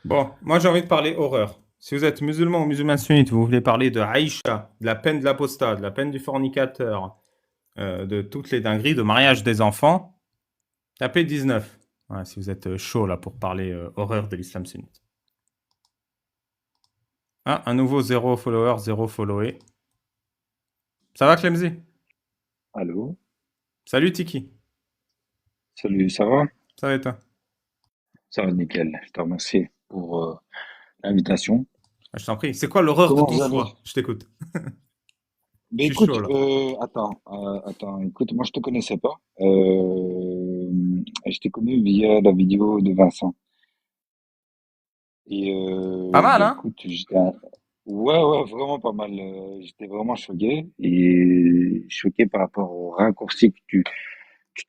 Bon, moi j'ai envie de parler horreur. Si vous êtes musulman ou musulman sunnite, vous voulez parler de Aïcha, de la peine de l'apostat, de la peine du fornicateur, de toutes les dingueries, de mariage des enfants, tapez 19. Ouais, si vous êtes chaud là pour parler horreur de l'islam sunnite. Ah, un nouveau zéro follower, zéro followé. Ça va Clemzy? Allô, Salut Tiki. salut, ça va? Ça va et toi? Ça va nickel, je te remercie pour l'invitation. Ah, je t'en prie. C'est quoi l'horreur de Comment ton vous allez? choix? Je t'écoute. Ben Je suis chaud écoute, là. écoute, moi je te connaissais pas. Je t'ai connu via la vidéo de Vincent. Et Pas mal, ben hein? écoute, ouais, ouais, vraiment pas mal. J'étais vraiment choqué et choqué par rapport au raccourci que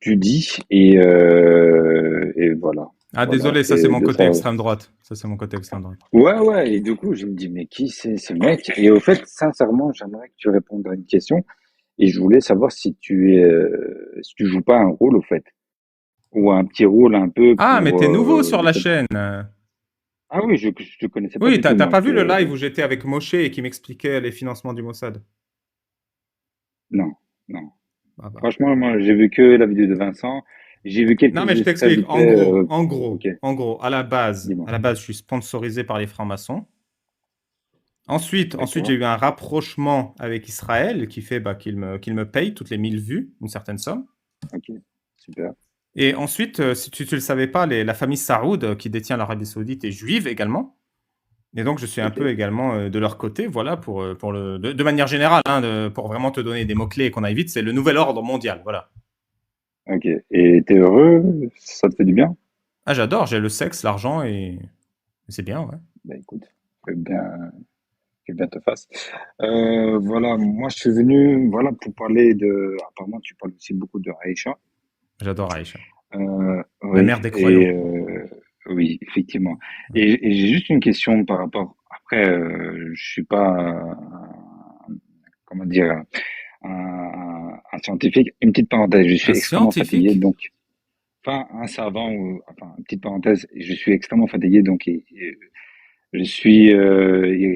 tu dis et voilà, Ah, voilà, désolé, ça c'est c'est mon de côté ça. extrême droite. Ça c'est mon côté extrême droite. Ouais, ouais, et du coup, je me dis, mais qui c'est ce mec? Et au fait, sincèrement, j'aimerais que tu répondes à une question, et je voulais savoir si tu joues pas un rôle, au fait, ou un petit rôle un peu Ah, mais pour, t'es nouveau sur le la fait. chaîne. Ah oui, je te connaissais pas Oui, du t'as tout, t'as moi, pas vu le live où j'étais avec Moshe et qui m'expliquait les financements du Mossad? non, non. Ah bah. Franchement, moi, j'ai vu que la vidéo de Vincent, j'ai vu Non, quelques mais je extraits t'explique. vite fait, ok, En gros, dis-moi. à la base, je suis sponsorisé par les francs-maçons. Ensuite, j'ai D'accord, eu un rapprochement avec Israël qui fait qu'il me paye toutes les 1000 vues, une certaine somme. ok, super, Et ensuite, si tu ne le savais pas, la famille Saoud, qui détient l'Arabie Saoudite, est juive également. Et donc, je suis un ok, peu également de leur côté, voilà, de manière générale, hein, pour vraiment te donner des mots-clés qu'on aille vite, c'est le nouvel ordre mondial, voilà. ok. Et t'es heureux? Ça te fait du bien? Ah, j'adore, j'ai le sexe, l'argent et c'est bien, ouais. Ben écoute, que bien te fasse. Voilà, moi je suis venu voilà, pour parler de. Apparemment, tu parles aussi beaucoup de Aïcha. J'adore Aïcha. La Oui, mère des croyants. oui, effectivement. Et j'ai juste une question par rapport. Après, je suis pas, comment dire, un scientifique. Une petite parenthèse, je suis Un extrêmement fatigué, scientifique? donc, pas un savant ou, enfin, une petite parenthèse, je suis extrêmement fatigué, donc, il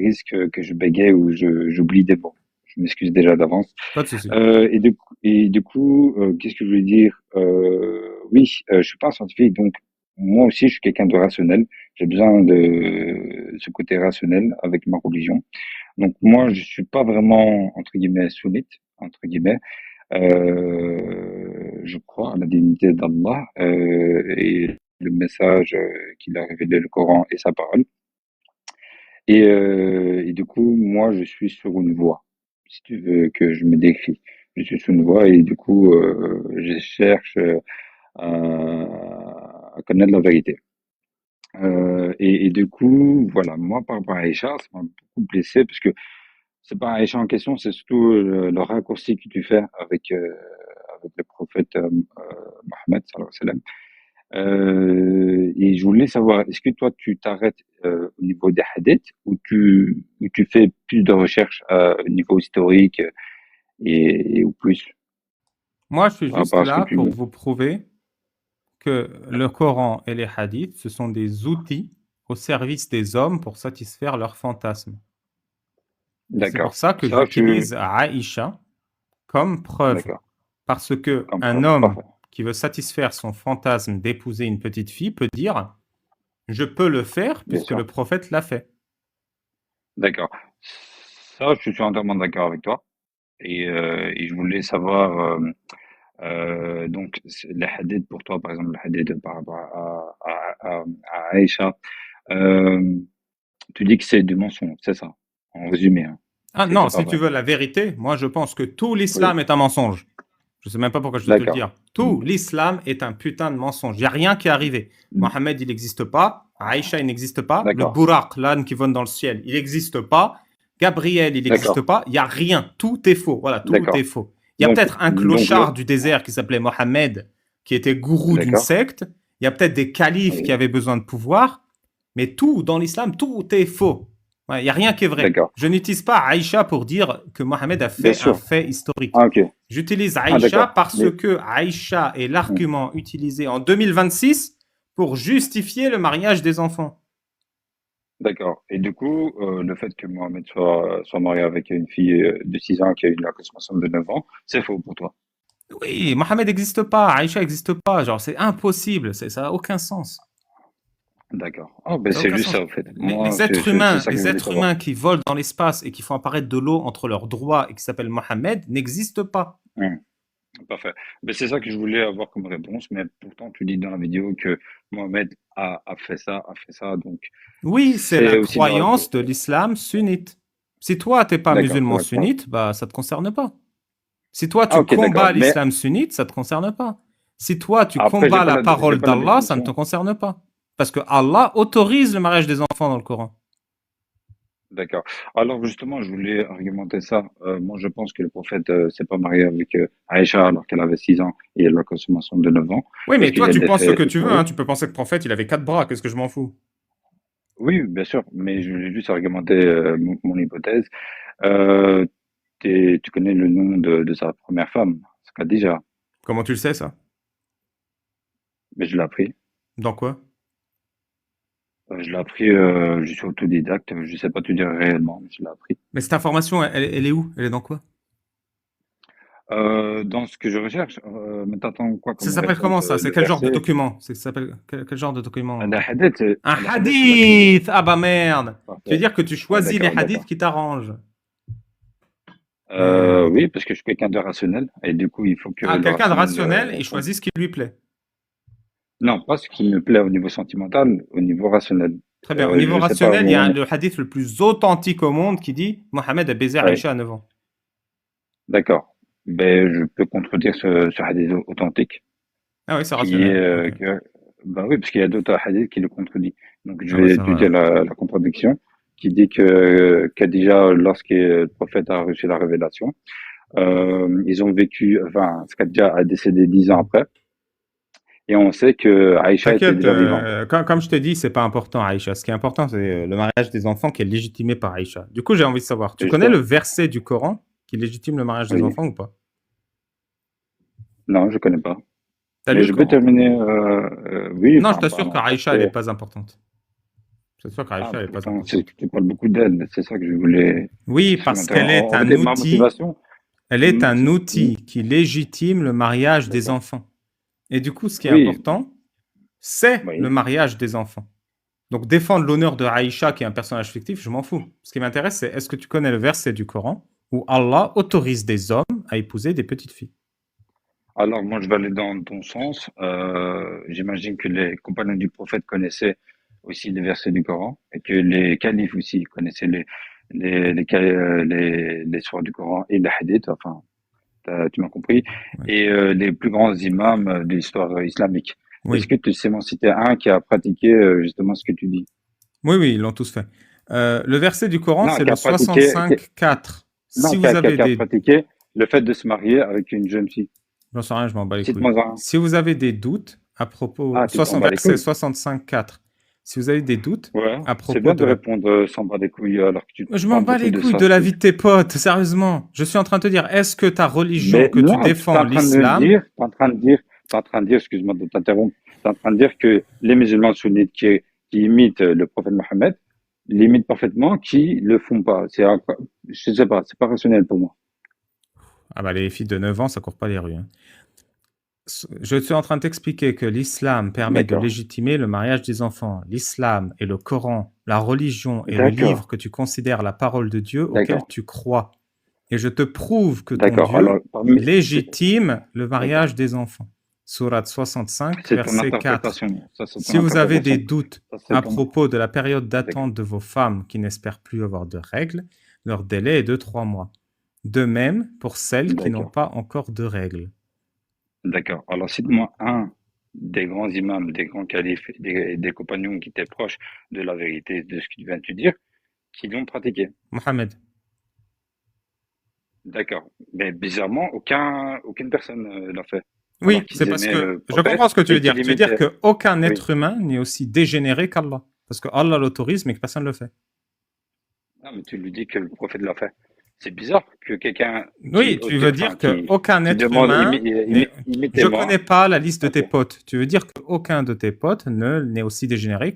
risque que je bégaye ou j'oublie des mots. Je m'excuse déjà d'avance. Pas de souci. Et du coup, qu'est-ce que je voulais dire? Oui, je suis pas un scientifique, donc moi aussi, je suis quelqu'un de rationnel. J'ai besoin de ce côté rationnel avec ma religion. Donc moi, je suis pas vraiment entre guillemets sunnite, entre guillemets. Je crois à la divinité d'Allah et le message qu'il a révélé, le Coran et sa parole. Et du coup, moi, je suis sur une voie, si tu veux que je me décris. Je suis sur une voie et du coup, je cherche à connaître la vérité. Et du coup, voilà, moi, par rapport à Aïcha, ça m'a beaucoup blessé parce que c'est pas Aïcha en question, c'est surtout le raccourci que tu fais avec le prophète Mohammed, sallallahu alayhi wa sallam. Et je voulais savoir, est-ce que toi, tu t'arrêtes au niveau des hadiths ou tu fais plus de recherches au niveau historique ou plus Moi, je suis par rapport juste à ce que là pour tu... vous prouver que le Coran et les hadiths, ce sont des outils au service des hommes pour satisfaire leurs fantasmes. Et c'est pour D'accord. ça que Ça, j'utilise Aïcha comme preuve. d'accord. Parce que Comme un preuve. homme Parfait. qui veut satisfaire son fantasme d'épouser une petite fille peut dire, je peux le faire Bien puisque sûr. le prophète l'a fait. D'accord. Ça, je suis entièrement d'accord avec toi. Et je voulais savoir, donc, les hadiths pour toi, par exemple, les hadiths par rapport à Aïcha, euh, tu dis que c'est du mensonge, c'est ça, en résumé, hein. Ah non, C'est pas si tu vrai. veux la vérité, moi je pense que tout Oui, l'islam est un mensonge. Je sais même pas pourquoi je dois te le d'accord. dire. Tout l'islam est un putain de mensonge. Il n'y a rien qui est arrivé. Mm. Mohamed, il n'existe pas. Aïcha, il n'existe pas. Le D'accord, Buraq, l'âne qui vole dans le ciel, il n'existe pas. Gabriel, il n'existe d'accord, pas. Il n'y a rien. Tout est faux. Voilà, tout est d'accord. faux. Il y a Donc, peut-être un donc clochard du désert qui s'appelait Mohamed, qui était gourou d'une d'accord, secte. Il y a peut-être des califes qui oui, avaient besoin de pouvoir. Mais tout dans l'islam, tout est faux. Ouais, il n'y a rien qui est vrai. d'accord. Je n'utilise pas Aïcha pour dire que Mohamed a Bien fait un sûr. fait historique. Ah, ok. J'utilise Ah, Aïcha d'accord. parce Mais, que Aïcha est mm, l'argument utilisé en 2026 pour justifier le mariage des enfants. D'accord. Et du coup, le fait que Mohamed soit marié avec une fille de 6 ans qui a eu la consommation de 9 ans, c'est faux pour toi. Oui, Mohamed n'existe pas, Aïcha n'existe pas. Genre, c'est impossible, ça n'a aucun sens. D'accord. Ah, ben Ça n'a c'est aucun juste sens. ça, en fait. Les, Moi, les êtres c'est humains, ça que je les voulais êtres savoir. humains qui volent dans l'espace et qui font apparaître de l'eau entre leurs doigts et qui s'appellent Mohamed n'existent pas. Hum, parfait. Ben, c'est ça que je voulais avoir comme réponse, mais pourtant, tu dis dans la vidéo que Mohamed a fait ça, donc Oui, c'est c'est la aussi dans la... croyance de l'islam sunnite. Si toi, t'es pas D'accord, c'est musulman la croix. sunnite, bah, ça te concerne pas. Si toi, Ah, tu ok, d'accord. combats Mais l'islam sunnite, ça te concerne pas. Si toi, tu après, combats la j'ai parole pas la d'Allah, ça ne te définition. concerne pas. Parce que Allah autorise le mariage des enfants dans le Coran. D'accord. Alors justement, je voulais argumenter ça. Moi, je pense que le prophète s'est pas marié avec Aïcha alors qu'elle avait 6 ans et elle a la consommation de 9 ans, Oui, parce mais qu'il toi, y a tu des penses ce faits que tu veux, hein. historiques. Tu peux penser que le prophète, il avait 4 bras. Qu'est-ce que je m'en fous? Oui, bien sûr, mais je voulais juste argumenter mon hypothèse. Euh, tu connais le nom de sa première femme, c'est Khadija, Comment tu le sais, ça? mais je l'ai appris. Dans quoi? Je l'ai appris, je suis autodidacte, je sais pas te dire réellement, mais je l'ai appris. Mais cette information, elle est où? Elle est dans quoi? Dans ce que je recherche, mais t'attends quoi Ça comme s'appelle comment réponse? ça? C'est Le quel genre de verset? document? Ça s'appelle quel genre de document? Un La hadith, c'est là que je veux dire. hadith! Ah bah merde! Tu veux Parfait. dire que tu Ah, choisis les d'accord, hadiths d'accord. qui t'arrangent? Merde. Oui, parce que je suis quelqu'un de rationnel et du coup, il faut que Ah, le quelqu'un de rationnel rationnel, il compte. choisit ce qui lui plaît. Non, pas ce qui me plaît au niveau sentimental, au niveau rationnel. Très bien. Au niveau Je sais pas, rationnel, il y a moi, le hadith le plus authentique au monde qui dit Mohamed a baisé ouais, Aïcha à 9 ans. d'accord. Ben, je peux contredire ce hadith authentique Ah oui, c'est qui est rationnel. Ok. ben oui, parce qu'il y a d'autres hadiths qui le contredisent. Donc, je Ah bah vais ça étudier va. la contradiction qui dit que Khadija, lorsque le prophète a reçu la révélation, ils ont vécu, enfin, Khadija a décédé 10 ans après. Et on sait que Aïcha était T'inquiète, déjà vivante. comme je te dis, c'est pas important, Aïcha. Ce qui est important, c'est le mariage des enfants qui est légitimé par Aïcha. Du coup, j'ai envie de savoir, tu C'est connais le justement, verset du Coran qui légitime le mariage des oui. enfants ou pas? Non, je connais pas. T'as lu Mais le je peux Coran? terminer, oui, Non, je enfin, t'assure en fait, qu'Aïcha, elle est pas importante. Je t'assure ah, qu'Aïcha, elle est pas pourtant, c'est importante. que tu parles beaucoup d'aide. C'est ça que je voulais Oui, parce supplémenter. qu'elle est En un fait, ma outil, motivation, elle est un outil qui légitime le mariage des d'accord. enfants. Et du coup, ce qui est Oui, important, c'est le oui, mariage des enfants. Donc, défendre l'honneur de Aïcha, qui est un personnage fictif, je m'en fous. Ce qui m'intéresse, c'est est-ce que tu connais le verset du Coran où Allah autorise des hommes à épouser des petites filles? alors, moi, je vais aller dans ton sens. J'imagine que les compagnons du prophète connaissaient aussi les versets du Coran et que les califes aussi connaissaient les sourates du Coran et les hadiths. Enfin, tu m'as compris. Ouais. Et les plus grands imams de l'histoire islamique. Est-ce Oui. que tu sais m'en citer un qui a pratiqué justement ce que tu dis? Oui, oui, ils l'ont tous fait. Le verset du Coran, Non, c'est qui le a pratiqué, 65,4. non, Si vous avez qui a des... pratiqué le fait de se marier avec une jeune fille. J'en sais rien, je m'en bats les couilles. Cite-moi un. Si vous avez des doutes à propos... Ah, tu t'en bats les Verset couilles. 65,4. Si vous avez des doutes Ouais, à c'est propos bien de de la... répondre sans bas des couilles alors que tu Je m'en parles bats beaucoup les de couilles ça. de la vie de tes potes, sérieusement. Je suis en train de te dire, est-ce que ta religion Mais que tu non, tu es défends, en train de me l'islam... dire, t'es en train de dire, excuse-moi de t'interrompre, tu es en train de dire que les musulmans sunnites qui imitent le prophète Mohammed l'imitent parfaitement, qui le font pas. Je sais pas, c'est pas rationnel pour moi. Ah bah les filles de 9 ans, ça court pas les rues, hein. Je suis en train de t'expliquer que l'islam permet de D'accord, légitimer le mariage des enfants. L'islam et le Coran, la religion et le d'accord, livre que tu considères la parole de Dieu auquel d'accord, tu crois. Et je te prouve que ton d'accord. Alors, Dieu légitime le d'accord. mariage des enfants. Sourate 65, C'est ton verset 4. interprétation. Ça, c'est ton Si vous avez des interprétation. doutes Ça, c'est à ton, propos de la période d'accord. d'attente de vos femmes qui n'espèrent plus avoir de règles, leur délai est de 3 mois. De même pour celles qui n'ont D'accord. pas encore de règles. D'accord. Alors, cite-moi un des grands imams, des grands califes, des compagnons qui étaient proches de la vérité, de ce que tu viens de te dire, qui l'ont pratiqué. Mohamed. D'accord. Mais bizarrement, aucune personne l'a fait. Alors Oui, c'est qu'ils parce aimaient que le je prophète comprends ce que tu veux et dire. qu'ils Tu veux dire l'imitaient. qu'aucun Oui. être humain n'est aussi dégénéré qu'Allah. Parce que Allah l'autorise, mais que personne ne le fait. Ah, mais tu lui dis que le prophète l'a fait. C'est bizarre que quelqu'un Oui, tu veux dire qu'aucun qui être demande humain. Je imitez-moi. connais pas la liste de tes Ok. potes. Tu veux dire qu'aucun de tes potes n'est aussi dégénéré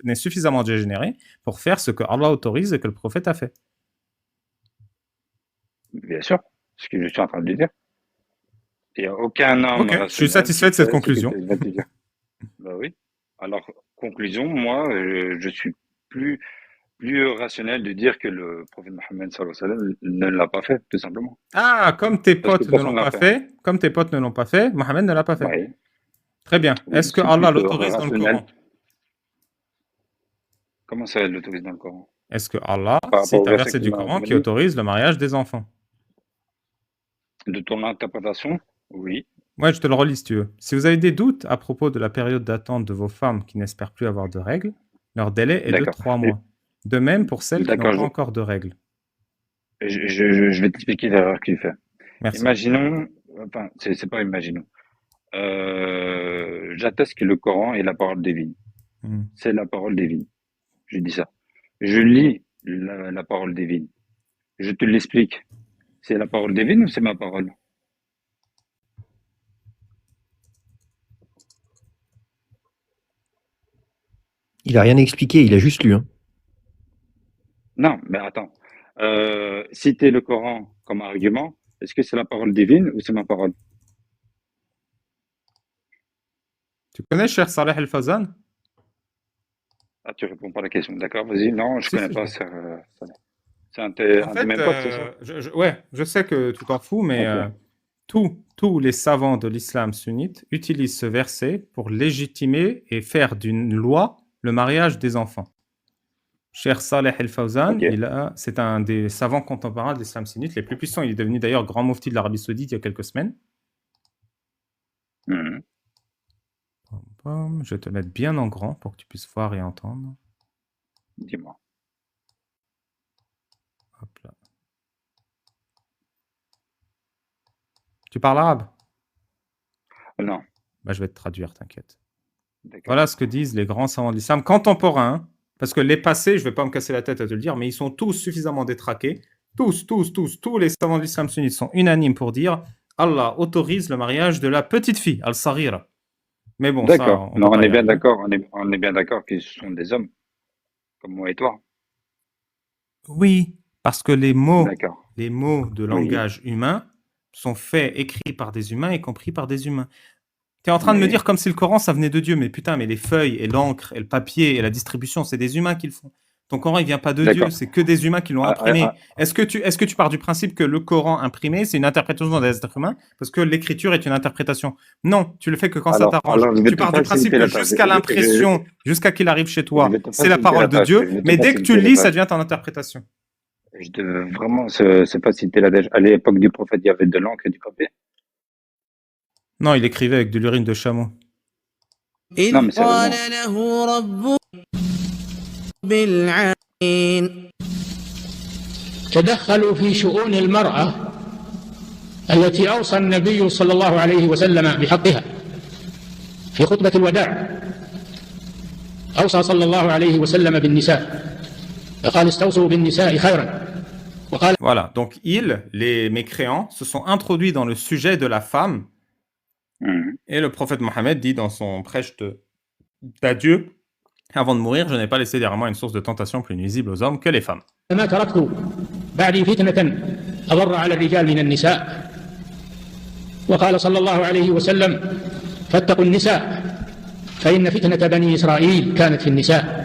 n'est suffisamment dégénéré pour faire ce que Allah autorise et que le prophète a fait. Bien sûr, ce que je suis en train de dire. Il n'y a aucun homme Ok, je suis rationnel satisfait qui de cette fait ce que conclusion. tu vas te dire. Bah oui. Alors, conclusion, moi, je suis plus, plus rationnel de dire que le prophète Mohammed sallallahu alayhi wa sallam ne l'a pas fait, tout simplement. Ah, comme tes Parce que potes ne personne l'ont ne l'a pas fait. fait, Mohammed ne l'a pas fait. Oui, Très bien. oui, Est-ce que c'est Allah plus l'autorise dans le rationnel. Coran? Comment ça, l'autorise dans le Coran? Est-ce que Allah Par rapport cite au un verset verset que tu du m'as Coran qui donné, autorise le mariage des enfants? de ton interprétation, oui, Ouais, je te le relis si tu veux. Si vous avez des doutes à propos de la période d'attente de vos femmes qui n'espèrent plus avoir de règles, leur délai est de d'accord. 3 Et- mois. De même pour celles qui n'ont D'accord, pas encore de règles. je vais t'expliquer l'erreur qu'il fait. Merci. Imaginons, enfin, c'est pas imaginons. J'atteste que le Coran est la parole divine. Hmm. C'est la parole divine. Je dis ça. Je lis la parole divine. Je te l'explique. C'est la parole divine ou c'est ma parole? Il a rien expliqué, il a juste lu. Hein. Non, mais attends. Citer le Coran comme argument, est-ce que c'est la parole divine ou c'est ma parole? Tu connais Cheikh Saleh El-Fazan? Ah, tu réponds pas à la question. D'accord, vas-y. Non, je Si, connais si, je pas. l'ai. C'est En un de fait, mes potes, c'est ça? ouais, je sais que tu t'en fous, mais Ok. tous les savants de l'islam sunnite utilisent ce verset pour légitimer et faire d'une loi le mariage des enfants. Cheikh Saleh El-Fawzan, Ok. c'est un des savants contemporains de l'islam sunnite les plus puissants. Il est devenu d'ailleurs grand mufti de l'Arabie Saoudite il y a quelques semaines. Mhm. Je vais te mettre bien en grand pour que tu puisses voir et entendre. Dis-moi. Hop là. Tu parles arabe? Non, Bah, je vais te traduire, t'inquiète. d'accord. Voilà ce que disent les grands savants de l'islam contemporains. Parce que les passés, je ne vais pas me casser la tête à te le dire, mais ils sont tous suffisamment détraqués. Tous les savants de l'islam sunnite sont unanimes pour dire Allah autorise le mariage de la petite fille, al-Sarira. Mais bon, ça, D'accord. on ne Non, peut on pas est y bien arriver. d'accord. On est bien d'accord qu'ils sont des hommes, comme moi et toi. Oui, parce que les mots D'accord. de Oui, langage humain sont faits, écrits par des humains et compris par des humains. Tu es en train de me oui. dire comme si le Coran, ça venait de Dieu. Mais putain, mais les feuilles et l'encre et le papier et la distribution, c'est des humains qui le font. Ton Coran, il vient pas de Dieu, D'accord. c'est que des humains qui l'ont Ah, ah, imprimé. ah, Est-ce que tu pars du principe que le Coran imprimé, c'est une interprétation des êtres humains parce que l'écriture est une interprétation? Non, tu le fais que quand ça t'arrange. alors, je vais Tu te pars du principe faciliter que la tâche. jusqu'à l'impression, jusqu'à qu'il arrive chez Je toi, vais te c'est la faciliter la parole de tâche. Je Dieu, vais te mais dès que tu faciliter le la lis, ça tâche. devient ton interprétation. Je devais vraiment se faciliter la tâche. À l'époque du prophète, il y avait de l'encre et du papier. Non, il écrivait avec de l'urine de chameau. Non, mais إذ قال sérieusement. له ربه بالعين تدخلوا في شؤون المرأة التي أوصى النبي صلى الله عليه وسلم بحقها في خطبة الوداع أوصى صلى الله عليه وسلم بالنساء فقال استوصوا بالنساء خيرا وقال Voilà, donc les mécréants, se sont introduits dans le sujet de la femme. Mhm. Et le prophète Mohammed dit dans son prêche d'adieu, avant de mourir, je n'ai pas laissé derrière moi une source de tentation plus nuisible aux hommes que les femmes. ما تركت بعدي فتنة أضر على الرجال من النساء وقال صلى الله عليه وسلم فاتقوا النساء فإن فتنة بني إسرائيل كانت في النساء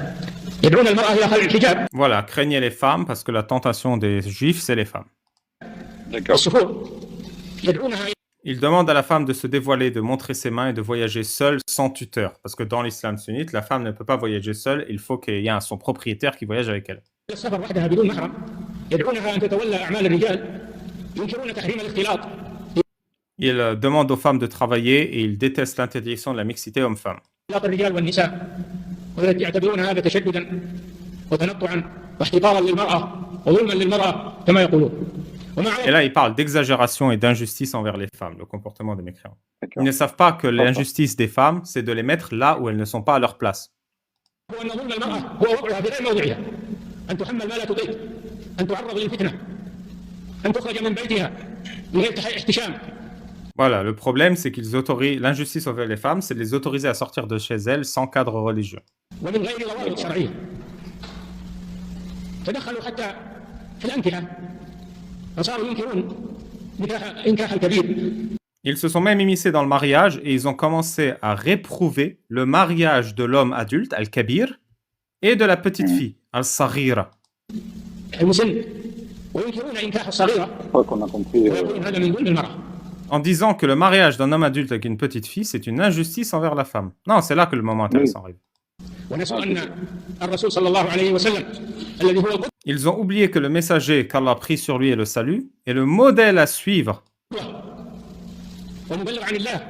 يدعون المرأة إلى خلع الحجاب Voilà, craignez les femmes parce que la tentation des juifs, c'est les femmes. D'accord. السفور يدعونها Il demande à la femme de se dévoiler, de montrer ses mains et de voyager seule sans tuteur. Parce que dans l'islam sunnite, la femme ne peut pas voyager seule, il faut qu'il y ait son propriétaire qui voyage avec elle. إلى السفر وحدها بدون محرم يدعونها أن تتولى أعمال الرجال ينكرون تحريم الاختلاط Il demande aux femmes de travailler et il déteste l'interdiction de la mixité homme-femme. اختلاط الرجال والنساء ويعتبرون هذا تشددا وتنطعا واحتقارا للمرأة وظلما للمرأة كما يقولون Et là, il parle d'exagération et d'injustice envers les femmes, le comportement des mécréants. Ils D'accord. ne savent pas que l'injustice des femmes, c'est de les mettre là où elles ne sont pas à leur place. وأن ظلم المرأة هو وضعها في غير موضعها أن تحمل ما لا تطيق أن تعرض للفتنة أن تخرج من بيتها من غير احتشام. Voilà, le problème, c'est qu'ils autorisent l'injustice envers les femmes, c'est de les autoriser à sortir de chez elles sans cadre religieux. ومن غير ضوابط شرعية. تدخلوا حتى في الأنكحة فصاروا ينكرون إنكاح الكبير. Ils se sont même immiscés dans le mariage et ils ont commencé à réprouver le mariage de l'homme adulte, al-kabir, et de la petite fille, al-saghira. المسن وينكرون إنكاح الصغيرة Je crois qu'on a compris. ويقولون هذا من ظلم المرأة. En disant que le mariage d'un homme adulte avec une petite fille, c'est une injustice envers la femme. Non, c'est là que le moment intéressant arrive. ونسوا أن الرسول صلى الله عليه وسلم الذي هو القدوة Ils ont oublié que le messager qu'Allah a pris sur lui est le salut, et le modèle à suivre, ومبلغ عن الله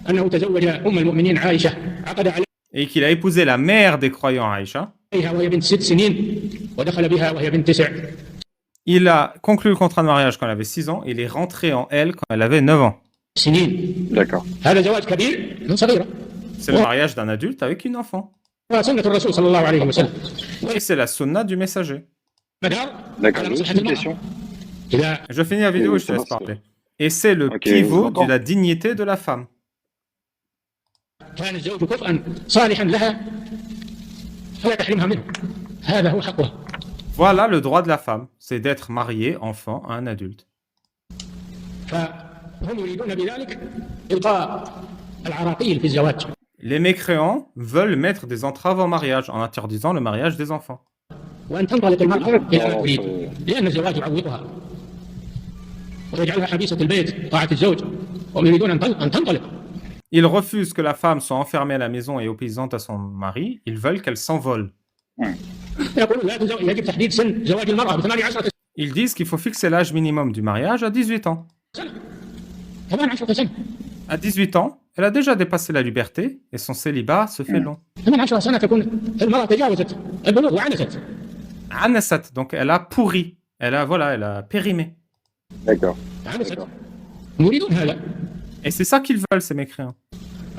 أنه تزوج أم المؤمنين عائشة عقد et qu'il a épousé la mère des croyants, Aïcha. عليها وهي بنت 6 سنين ودخل بها وهي بنت 9. Il a conclu le contrat de mariage quand elle avait 6 ans, et il est rentré en elle quand elle avait 9 ans. سنين. D'accord. هذا زواج كبير من صغيرة. C'est le mariage d'un adulte avec une enfant. وسنة الرسول صلى الله عليه وسلم. Et c'est la sunna du messager. مدار D'accord. على Juste مصلحة une المرأة. question. إذا Je finis la vidéo et je te laisse parler. Et c'est le pivot de la dignité de la femme. كان الزوج كفءا صالحا لها فلا تحرمها منه. هذا هو حقها. Voilà le droit de la femme, c'est d'être mariée, enfant, à un adulte. فهم يريدون بذلك إلقاء العراقيل في الزواج. Les mécréants veulent mettre des entraves au mariage en interdisant le mariage des enfants. وأن تنطلق المرأة إلى ما تريد لأن الزواج يعوقها ويجعلها حبيسة البيت طاعة الزوج وهم يريدون أن تنطلق. Ils refusent que la femme soit enfermée à la maison et obéissante à son mari, ils veulent qu'elle s'envole. يقولون لا تزوج يجب تحديد سن زواج المرأة ب 18 Ils disent qu'il faut fixer l'âge minimum du mariage à 18 ans. سنة 18 سنة. À 18 ans, elle a déjà dépassé la liberté et son célibat se fait long. 18 سنة تكون المرأة تجاوزت البلوغ وعنست. Anasat, donc elle a pourri, elle a périmé. D'accord. عنست. يريدون هذا. Et c'est ça qu'ils veulent, ces mécréants.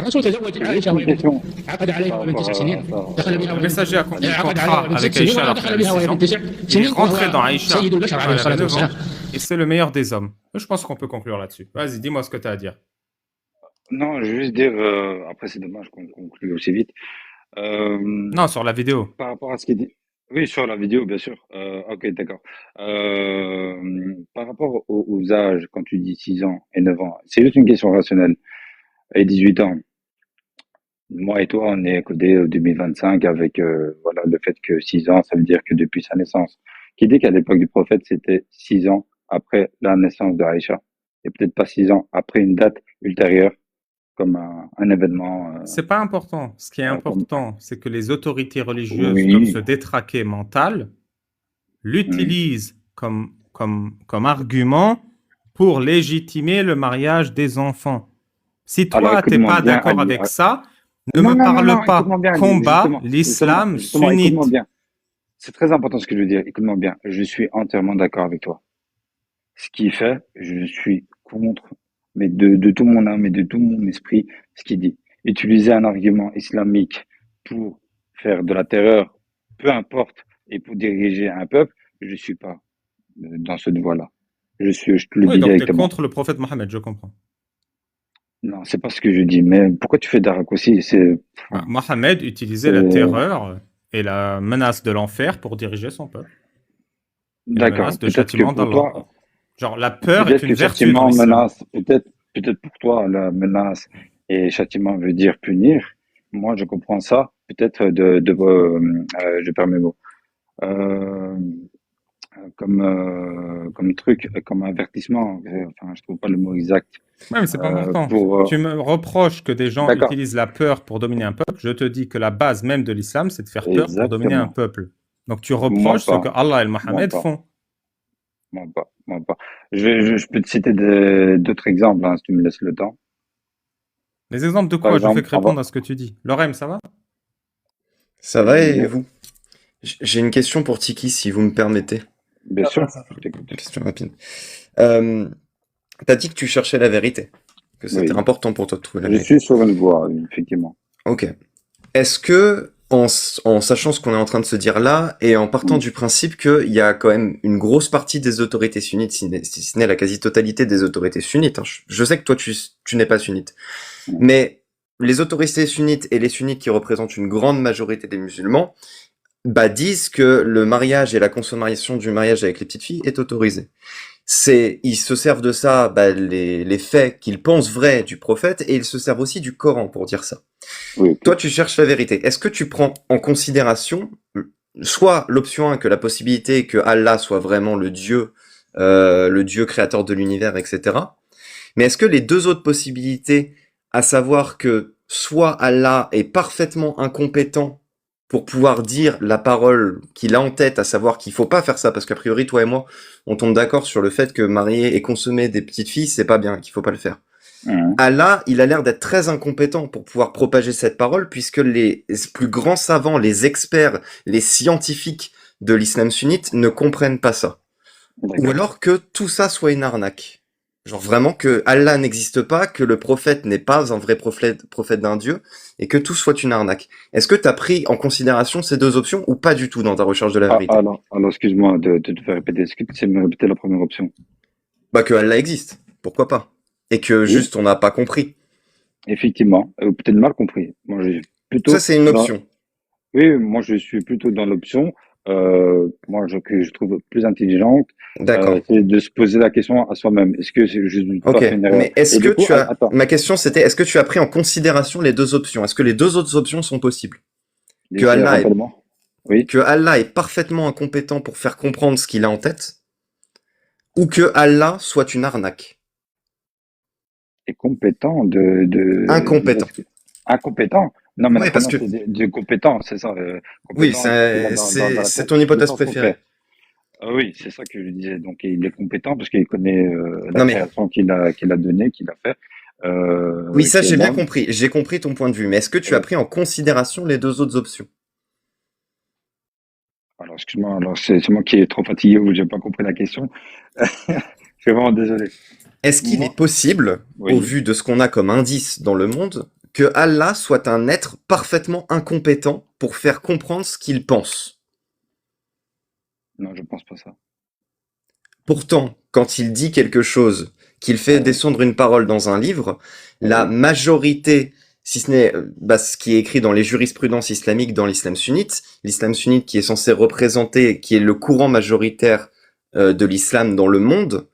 الرسول تزوج عائشة Une question. عقد عليها وهي بنت 9 سنين دخل بها Le وهي messager a conclu le عقد عليها contrat وهي بنت avec 6 سنين Aïcha alors ودخل qu'elle بها avait وهي 6 بنت ans. 9 Il est سنين rentré dans وهو Aïcha سيد البشر quand عليه elle avait الصلاة 9 ans. والسلام. Et c'est le meilleur des hommes. Je pense qu'on peut conclure là-dessus. Vas-y, dis-moi ce que tu as à dire. Non, je veux juste dire, après c'est dommage qu'on conclue aussi vite. Non, sur la vidéo. Par rapport à ce qu'il dit. Oui, sur la vidéo, bien sûr. Ok, d'accord. Par rapport aux âges, quand tu dis 6 ans et 9 ans, c'est juste une question rationnelle. Et 18 ans, moi et toi, on est codé au 2025 avec voilà le fait que 6 ans, ça veut dire que depuis sa naissance. Qui dit qu'à l'époque du prophète, c'était 6 ans après la naissance de Aïcha, et peut-être pas 6 ans après une date ultérieure, comme un événement. C'est pas important. Ce qui est important, c'est que les autorités religieuses, Oui. comme ce détraqué mental, l'utilisent comme argument pour légitimer le mariage des enfants. Si toi, Alors, t'es écoute-moi pas bien, d'accord Ali. avec ça, ne Non, me non, parle non, pas écoute-moi bien, Ali, combat justement, l'islam justement, sunnite. écoute-moi bien. C'est très important ce que je veux dire. Écoute-moi bien. Je suis entièrement d'accord avec toi. Ce qu'il fait, je suis contre, mais de tout mon âme et de tout mon esprit, ce qu'il dit. Utiliser un argument islamique pour faire de la terreur, peu importe, et pour diriger un peuple, je suis pas dans cette voie-là. Je te le Oui, dis donc tu es directement. contre le prophète Mohammed, je comprends. Non, c'est pas ce que je dis. Mais pourquoi tu fais des raccourcis? Mohammed utilisait la terreur et la menace de l'enfer pour diriger son peuple. Et la D'accord. menace de Peut-être que châtiment pour d'Allah. toi, Genre, la peur est peut-être une que vertu dans châtiment, l'islam. menace, peut-être pour toi, la menace et châtiment veut dire punir. Moi, je comprends ça. Peut-être je perds mes mots. Comme truc, comme avertissement. Enfin, je trouve pas le mot exact. Ouais, mais c'est pas important. Tu me reproches que des gens D'accord. utilisent la peur pour dominer un peuple. Je te dis que la base même de l'islam, c'est de faire peur pour dominer un peuple. Donc tu reproches ce que Allah et Mohammed font. Moi pas. Je peux te citer d'autres exemples, hein, si tu me laisses le temps. Les exemples de quoi? Je fais que répondre à ce que tu dis. Lorem, ça va? Ça va et vous? J'ai une question pour Tiki, si vous me permettez. Bien sûr, je t'écoute. Question rapide. T'as dit que tu cherchais la vérité, que c'était important pour toi de trouver la vérité. Je suis sur une voie, effectivement. Ok. Est-ce que en sachant ce qu'on est en train de se dire là, et en partant du principe qu'il y a quand même une grosse partie des autorités sunnites, si ce n'est la quasi-totalité des autorités sunnites, hein. Je sais que toi, tu n'es pas sunnite. Mais les autorités sunnites et les sunnites qui représentent une grande majorité des musulmans, bah, disent que le mariage et la consommation du mariage avec les petites filles est autorisé. Ils se servent de ça, bah, les faits qu'ils pensent vrais du prophète, et ils se servent aussi du Coran pour dire ça. Oui, Toi, tu cherches la vérité. Est-ce que tu prends en considération soit l'option 1, que la possibilité que Allah soit vraiment le Dieu créateur de l'univers, etc. Mais est-ce que les deux autres possibilités, à savoir que soit Allah est parfaitement incompétent pour pouvoir dire la parole qu'il a en tête, à savoir qu'il faut pas faire ça, parce qu'a priori, toi et moi, on tombe d'accord sur le fait que marier et consommer des petites filles, c'est pas bien, qu'il faut pas le faire. Allah, il a l'air d'être très incompétent pour pouvoir propager cette parole, puisque les plus grands savants, les experts, les scientifiques de l'islam sunnite ne comprennent pas ça. Ou alors que tout ça soit une arnaque. Genre vraiment que Allah n'existe pas, que le prophète n'est pas un vrai prophète d'un dieu, et que tout soit une arnaque. Est-ce que tu as pris en considération ces deux options ou pas du tout dans ta recherche de la vérité? Alors, excuse-moi de te faire répéter. Est-ce que tu sais me répéter la première option? Bah que Allah existe, pourquoi pas? Et que juste on n'a pas compris. Effectivement, peut-être mal compris. Moi, plutôt. Ça c'est une option. Oui, moi je suis plutôt dans l'option. Que je trouve plus intelligente. D'accord. C'est de se poser la question à soi-même. Est-ce que je ne peux pas faire une erreur? Mais est-ce que tu as... Attends. Ma question c'était, est-ce que tu as pris en considération les deux options? Est-ce que les deux autres options sont possibles? Que Allah est parfaitement incompétent pour faire comprendre ce qu'il a en tête, ou que Allah soit une arnaque? Et compétent Incompétent. Incompétent? Non, mais oui, parce que... de compétent, c'est ça. Oui, c'est ton hypothèse préférée. Oui, c'est ça que je disais. Donc, il est compétent parce qu'il connaît la création qu'il a donnée, qu'il a fait. Oui, ça, j'ai bien compris. J'ai compris ton point de vue. Mais est-ce que tu as pris en considération les deux autres options? Alors, excuse-moi, c'est moi qui est trop fatigué ou j'ai pas compris la question. Je suis vraiment désolé. Est-ce qu'il est possible, au vu de ce qu'on a comme indice dans le monde, que Allah soit un être parfaitement incompétent pour faire comprendre ce qu'il pense? Non, je pense pas ça. Pourtant, quand il dit quelque chose, qu'il fait descendre une parole dans un livre, la majorité, si ce n'est ce qui est écrit dans les jurisprudences islamiques dans l'islam sunnite qui est censé représenter, qui est le courant majoritaire de l'islam dans le monde,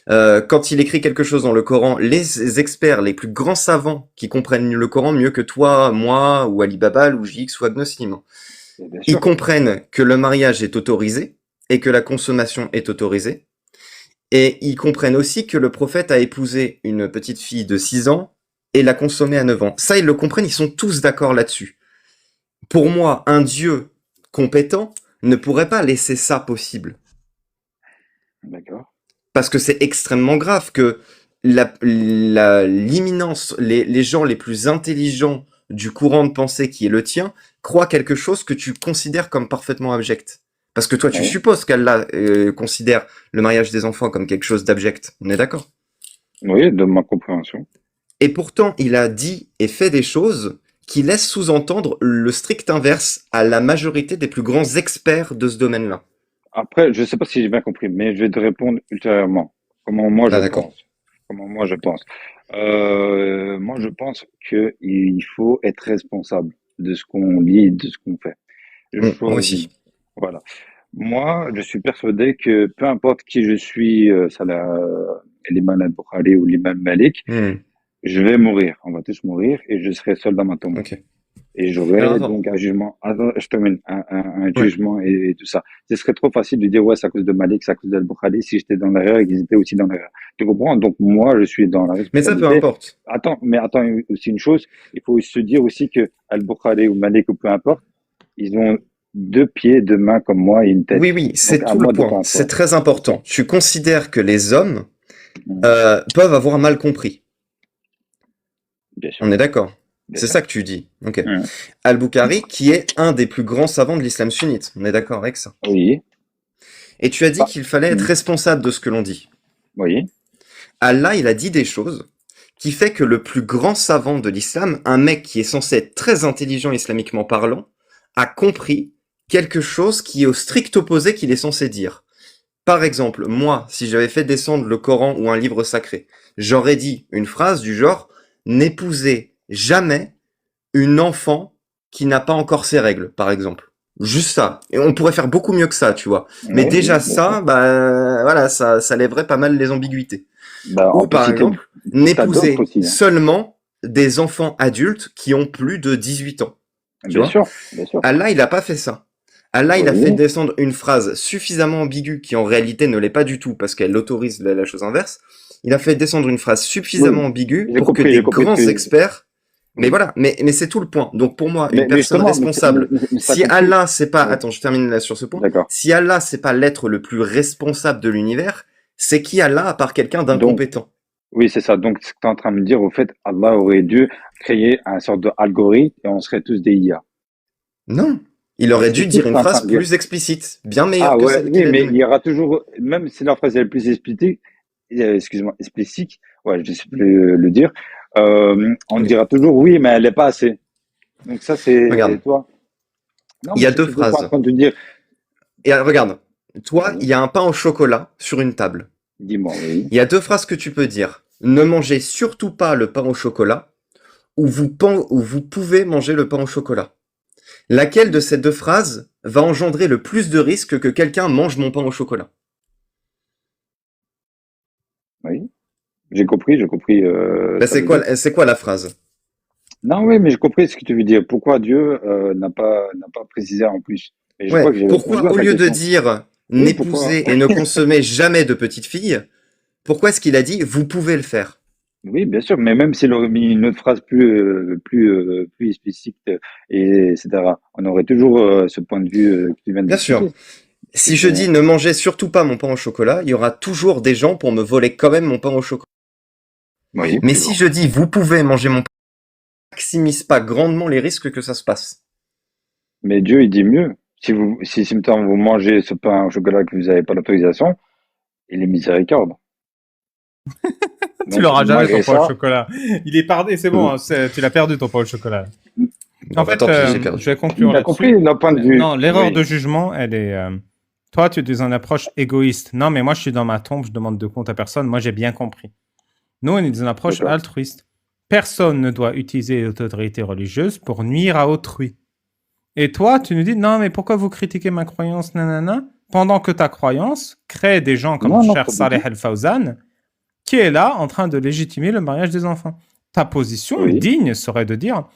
quand il écrit quelque chose dans le Coran, les experts, les plus grands savants qui comprennent le Coran mieux que toi, moi, ou Ali Babal, ou JX, ou Agnoslim, ils comprennent que le mariage est autorisé et que la consommation est autorisée. Et ils comprennent aussi que le prophète a épousé une petite fille de 6 ans et l'a consommée à 9 ans. Ça, ils le comprennent, ils sont tous d'accord là-dessus. Pour moi, un Dieu compétent ne pourrait pas laisser ça possible. D'accord. Parce que c'est extrêmement grave que l'imminence, les gens les plus intelligents du courant de pensée qui est le tien, croient quelque chose que tu considères comme parfaitement abject. Parce que toi, tu supposes qu'Allah considère le mariage des enfants comme quelque chose d'abject. On est d'accord? Oui, de ma compréhension. Et pourtant, il a dit et fait des choses qui laissent sous-entendre le strict inverse à la majorité des plus grands experts de ce domaine-là. Après, je sais pas si j'ai bien compris, mais je vais te répondre ultérieurement. Comment moi je pense. Comment moi je pense. Moi, je pense que il faut être responsable de ce qu'on lit et de ce qu'on fait. Moi aussi. Voilà. Moi, je suis persuadé que peu importe qui je suis, l'imam al-Bukhari ou l'imam Malik, je vais mourir. On va tous mourir et je serai seul dans ma tombe. Okay. Et j'aurai donc un jugement. Je termine. Un jugement et tout ça. Ce serait trop facile de dire c'est à cause de Malik, c'est à cause d'al-Bukhari si j'étais dans l'erreur et qu'ils étaient aussi dans l'erreur. Tu comprends? Donc moi, je suis dans la responsabilité. Mais ça, peu importe. Attends, aussi une chose. Il faut se dire aussi que al-Bukhari ou Malik ou peu importe, ils ont 2 pieds, 2 mains comme moi et une tête. Oui, c'est tout le point. C'est très important. Tu considères que les hommes peuvent avoir mal compris. Bien sûr. On est d'accord? C'est ça que tu dis. Ok. Al-Bukhari, qui est un des plus grands savants de l'islam sunnite. On est d'accord avec ça? Oui. Et tu as dit qu'il fallait être responsable de ce que l'on dit. Oui. Allah, il a dit des choses qui fait que le plus grand savant de l'islam, un mec qui est censé être très intelligent islamiquement parlant, a compris quelque chose qui est au strict opposé qu'il est censé dire. Par exemple, moi, si j'avais fait descendre le Coran ou un livre sacré, j'aurais dit une phrase du genre « N'épousez jamais une enfant qui n'a pas encore ses règles », par exemple. Juste ça. Et on pourrait faire beaucoup mieux que ça, tu vois. Mais Ouais, déjà bien sûr. ça, voilà, ça lèverait pas mal les ambiguïtés. Bah, Ou on peut par citer, exemple, t'as n'épouser d'autres aussi, hein. seulement des enfants adultes qui ont plus de 18 ans. Tu Bien vois? sûr, bien sûr. Allah, il a pas fait ça. Allah, il a fait Oui, descendre une phrase suffisamment ambiguë, qui en réalité ne l'est pas du tout, parce qu'elle autorise la chose inverse. Il a fait descendre une phrase suffisamment oui, ambiguë j'ai pour que compris, des j'ai compris. grands experts... Mais Oui. voilà, mais c'est tout le point. Donc pour moi, une Mais personne justement, responsable, mais ça si compris. Allah, c'est pas... Ouais, Attends, je termine là sur ce point. d'accord. Si Allah, c'est pas l'être le plus responsable de l'univers, c'est qui Allah à part quelqu'un Donc, d'incompétent? oui, c'est ça. Donc, ce que tu es en train de me dire, au fait, Allah aurait dû créer un sorte d'algorithme et on serait tous des IA. Non. Il aurait dû C'est ce dire que tu une es en train phrase de dire. plus explicite, bien meilleure Ah que ouais, celle oui, qu'il a mais il donnée. y aura toujours, même si la phrase est la plus explicite, excuse-moi, explicite, ouais, je sais plus le dire, on Oui. dira toujours oui, mais elle n'est pas assez. Donc ça, c'est Regarde, toi. Non, il y mais a c'est ce deux que je suis en phrases. train de te dire. Et regarde, toi, il Oui, y a un pain au chocolat sur une table. dis-moi, oui. Il y a deux phrases que tu peux dire. Ne mangez surtout pas le pain au chocolat, ou vous pouvez manger le pain au chocolat. Laquelle de ces deux phrases va engendrer le plus de risques que quelqu'un mange mon pain au chocolat? Oui, j'ai compris, Ben, ça veut dire. c'est quoi la phrase? Non, oui, mais j'ai compris ce que tu veux dire. Pourquoi Dieu n'a pas précisé en plus? Et je crois Ouais, que j'ai répondu pourquoi à au ta lieu de question. dire Oui, pourquoi? n'épousez et ne consommez jamais de petites filles, pourquoi est-ce qu'il a dit vous pouvez le faire? Oui, bien sûr, mais même s'il aurait mis une autre phrase plus explicite, et etc., on aurait toujours ce point de vue que tu viens Bien sûr. d'expliquer. Si je C'est- dis ne mangez surtout pas mon pain au chocolat, il y aura toujours des gens pour me voler quand même mon pain au chocolat. Oui, Mais si toujours. je dis vous pouvez manger mon pain, ça maximise pas grandement les risques que ça se passe. Mais Dieu, il dit mieux. Si maintenant vous mangez ce pain au chocolat que vous n'avez pas l'autorisation, il est miséricorde. Tu Donc, l'auras jamais ton malgré pain au ça, chocolat. Il est pardé, c'est bon, hein, tu l'as perdu ton pain au chocolat. Bon, En bah, fait, tant pis, j'ai perdu. je vais conclure t'as compris là-dessus. le point de vue. Non, l'erreur de Oui, jugement, elle est. Toi, tu es dans une approche égoïste. Non, mais moi, je suis dans ma tombe, je demande de compte à personne. Moi, j'ai bien compris. Nous, on est dans une approche d'accord. altruiste. Personne ne doit utiliser l'autorité religieuse pour nuire à autrui. Et toi, tu nous dis, non, mais pourquoi vous critiquez ma croyance, nanana, pendant que ta croyance crée des gens comme Non, non, cher pas du Saleh tout. El-Fawzan, qui est là en train de légitimer le mariage des enfants. Ta position Oui, digne serait de dire,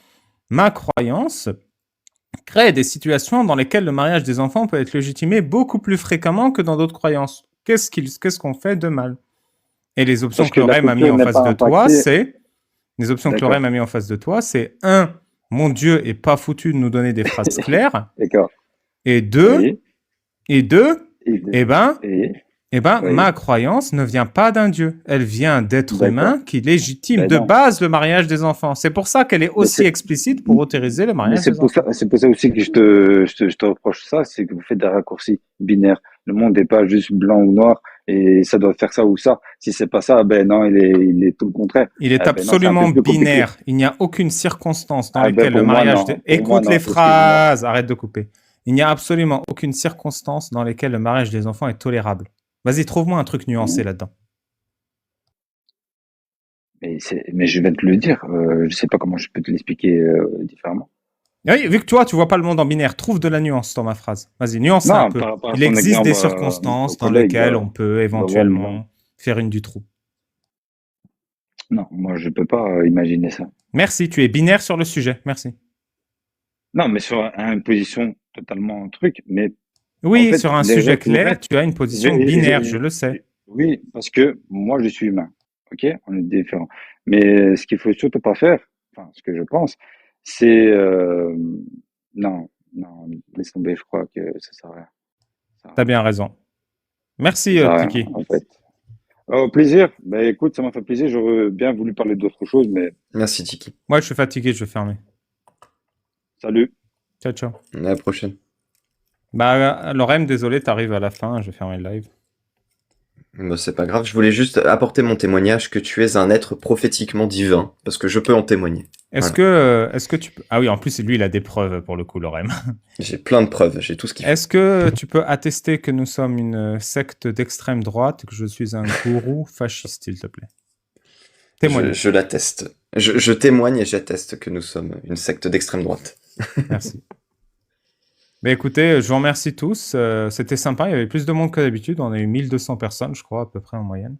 ma croyance crée des situations dans lesquelles le mariage des enfants peut être légitimé beaucoup plus fréquemment que dans d'autres croyances. Qu'est-ce qu'on fait de mal? Et les options parce que que la l'OREM a mis culture en n'est face pas de toi, impactée. c'est les options que D'accord, l'OREM a mis en face de toi, c'est un, mon Dieu est pas foutu de nous donner des phrases claires, d'accord. et deux, Oui, et deux, et, eh ben, et- ma oui, croyance ne vient pas d'un Dieu. Elle vient d'êtres d'accord. humains qui légitiment Ben de non. base le mariage des enfants. C'est pour ça qu'elle est Mais aussi explicite pour autoriser le mais mariage des enfants. c'est pour ça aussi que je te reproche ça, c'est que vous faites des raccourcis binaires. Le monde n'est pas juste blanc ou noir et ça doit faire ça ou ça. Si c'est pas ça, ben non, il est tout le contraire. Il est Ah ben non, c'est un peu absolument plus compliqué. binaire. Il n'y a aucune circonstance dans Ah ben laquelle le pour moi mariage... non, pour moi Écoute non, les excuse-moi. phrases, arrête de couper. Il n'y a absolument aucune circonstance dans laquelle le mariage des enfants est tolérable. Vas-y, trouve-moi un truc nuancé Mhm. là-dedans. Mais je vais te le dire. Je sais pas comment je peux te l'expliquer différemment. Oui, vu que toi, tu vois pas le monde en binaire, trouve de la nuance dans ma phrase. Vas-y, nuance un Non, peu. par rapport à Il son existe exemple, des au circonstances dans collègue, lesquelles on peut voilà. éventuellement faire une du trou. Non, moi je peux pas imaginer ça. Merci, tu es binaire sur le sujet. Merci. Non, mais sur une position totalement truc. Mais en Oui, fait, sur un les sujet règles que vous clair, faites, tu as une position binaire, je le sais. oui, parce que moi je suis humain. Ok, on est différents. Mais ce qu'il faut surtout pas faire, enfin, ce que je pense, c'est non, non, laisse tomber. Je crois que ça sert à rien. Ça sert à T'as rien. bien raison. Ça Merci, sert à rien, Tiki. en fait. Au plaisir. Ben écoute, ça m'a fait plaisir. J'aurais bien voulu parler d'autre chose, mais Merci, Tiki. Moi, je suis fatigué, je vais fermer. salut. Ciao, ciao. À la prochaine. Bah, Lorem, désolé, t'arrives à la fin, je vais fermer le live. Bah, c'est pas grave, je voulais juste apporter mon témoignage que tu es un être prophétiquement divin, parce que je peux en témoigner. Est-ce que tu peux... Ah oui, en plus, lui, il a des preuves pour le coup, Lorem. J'ai plein de preuves, j'ai tout ce qu'il faut. Est-ce que tu peux attester que nous sommes une secte d'extrême droite, que je suis un gourou fasciste, s'il te plaît? Témoigne. Je l'atteste. Je témoigne et j'atteste que nous sommes une secte d'extrême droite. Merci. Mais écoutez, je vous remercie tous. C'était sympa. Il y avait plus de monde que d'habitude. On a eu 1200 personnes, je crois, à peu près en moyenne.